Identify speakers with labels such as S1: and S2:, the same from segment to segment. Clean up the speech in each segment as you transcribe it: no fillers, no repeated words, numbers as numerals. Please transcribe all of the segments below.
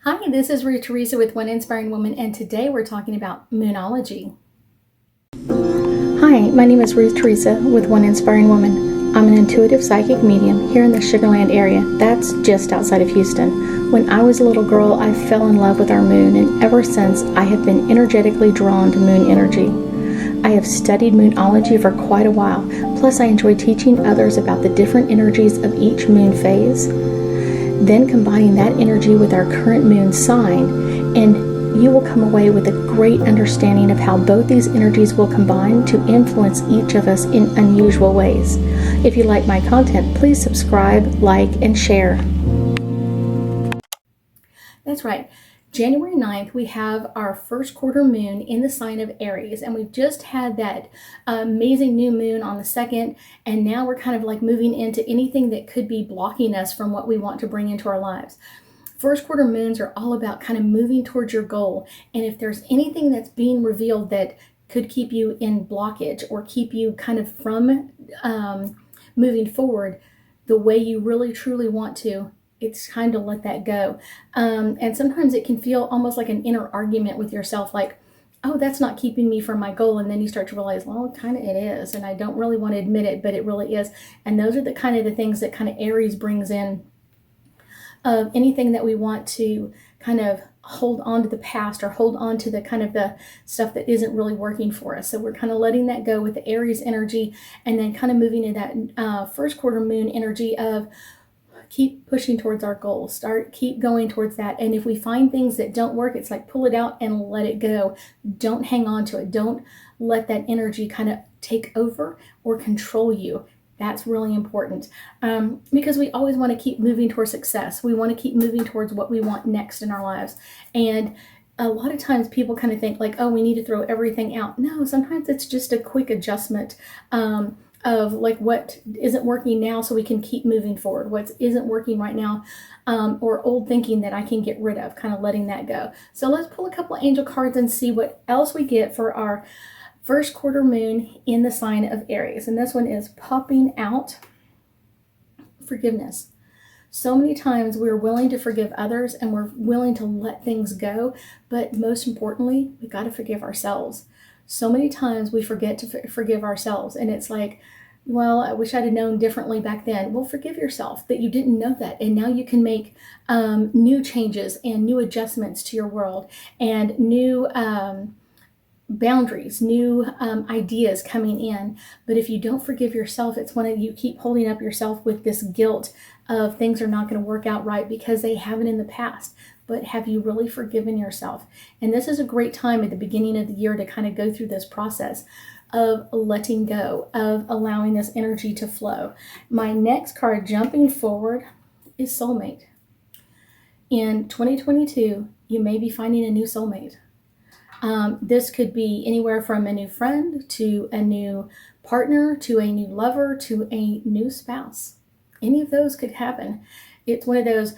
S1: Hi, this is Ruth Theresa with One Inspiring Woman, and today we're talking about Moonology. Hi, my name is Ruth Theresa with One Inspiring Woman. I'm an intuitive psychic medium here in the Sugar Land area. That's just outside of Houston. When I was a little girl, I fell in love with our moon, and ever since, I have been energetically drawn to moon energy. I have studied Moonology for quite a while, plus I enjoy teaching others about the different energies of each moon phase. Then combining that energy with our current moon sign, and you will come away with a great understanding of how both these energies will combine to influence each of us in unusual ways. If you like my content, please subscribe, like, and share. That's right. January 9th, we have our first quarter moon in the sign of Aries, and we've just had that amazing new moon on the 2nd, and now we're kind of like moving into anything that could be blocking us from what we want to bring into our lives. First quarter moons are all about kind of moving towards your goal, and if there's anything that's being revealed that could keep you in blockage or keep you kind of from moving forward the way you really truly want to, it's time to let that go. And sometimes it can feel almost like an inner argument with yourself, like, oh, that's not keeping me from my goal. And then you start to realize, well, kind of it is. And I don't really want to admit it, but it really is. And those are the kind of the things that kind of Aries brings in, of anything that we want to kind of hold on to the past or hold on to the kind of the stuff that isn't really working for us. So we're kind of letting that go with the Aries energy, and then kind of moving into that first quarter moon energy of keep pushing towards our goals, keep going towards that. And if we find things that don't work, it's like pull it out and let it go. Don't hang on to it. Don't let that energy kind of take over or control you. That's really important, because we always want to keep moving towards success. We want to keep moving towards what we want next in our lives. And a lot of times people kind of think like, oh, we need to throw everything out. No, sometimes it's just a quick adjustment, of like what isn't working now so we can keep moving forward, what isn't working right now, or old thinking that I can get rid of, kind of letting that go. So let's pull a couple of angel cards and see what else we get for our first quarter moon in the sign of Aries. And this one is popping out forgiveness. So many times we're willing to forgive others and we're willing to let things go, but most importantly, we got to forgive ourselves. So many times we forget to forgive ourselves, and it's like, well, I wish I'd have known differently back then. Well, forgive yourself that you didn't know that, and now you can make new changes and new adjustments to your world, and new boundaries, new ideas coming in. But if you don't forgive yourself, it's when you keep holding up yourself with this guilt of things are not going to work out right because they haven't in the past. But have you really forgiven yourself? And this is a great time at the beginning of the year to kind of go through this process of letting go, of allowing this energy to flow. My next card, jumping forward, is soulmate. In 2022, you may be finding a new soulmate. This could be anywhere from a new friend to a new partner to a new lover to a new spouse. Any of those could happen. It's one of those,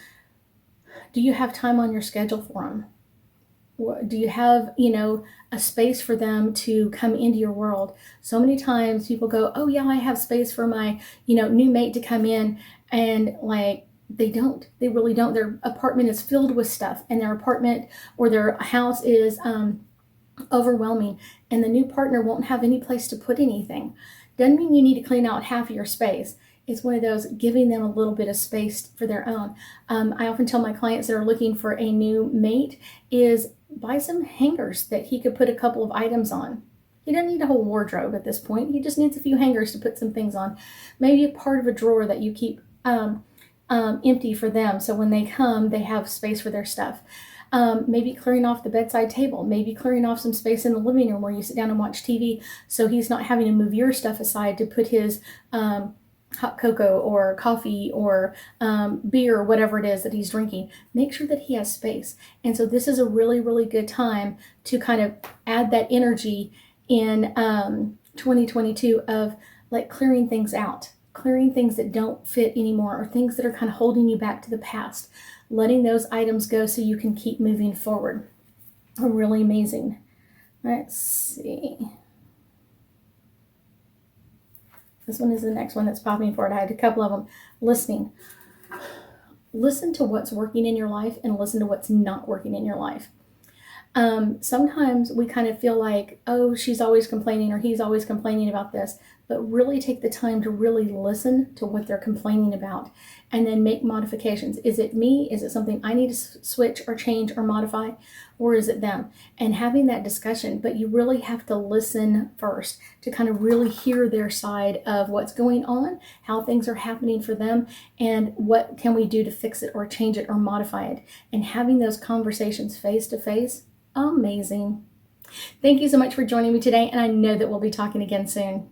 S1: do you have time on your schedule for them? Do you have, a space for them to come into your world? So many times people go, oh yeah, I have space for my, new mate to come in, and like, they really don't. Their apartment is filled with stuff, and their apartment or their house is overwhelming, and the new partner won't have any place to put anything. Doesn't mean you need to clean out half of your space. It's one of those, giving them a little bit of space for their own. I often tell my clients that are looking for a new mate is buy some hangers that he could put a couple of items on. He doesn't need a whole wardrobe at this point. He just needs a few hangers to put some things on. Maybe a part of a drawer that you keep empty for them, so when they come, they have space for their stuff. Maybe clearing off the bedside table, maybe clearing off some space in the living room where you sit down and watch TV, so he's not having to move your stuff aside to put his hot cocoa or coffee or beer or whatever it is that he's drinking. Make sure that he has space. And so this is a really, really good time to kind of add that energy in 2022 of like clearing things out, clearing things that don't fit anymore, or things that are kind of holding you back to the past, letting those items go so you can keep moving forward. Really amazing. Let's see. This one is the next one that's popping forward. I had a couple of them. Listening. listen to what's working in your life and listen to what's not working in your life. Sometimes we kind of feel like, oh, she's always complaining or he's always complaining about this, but really take the time to really listen to what they're complaining about and then make modifications. Is it me? Is it something I need to switch or change or modify? Or is it them? And having that discussion, but you really have to listen first to kind of really hear their side of what's going on, how things are happening for them, and what can we do to fix it or change it or modify it. And having those conversations face to face, amazing. Thank you so much for joining me today, and I know that we'll be talking again soon.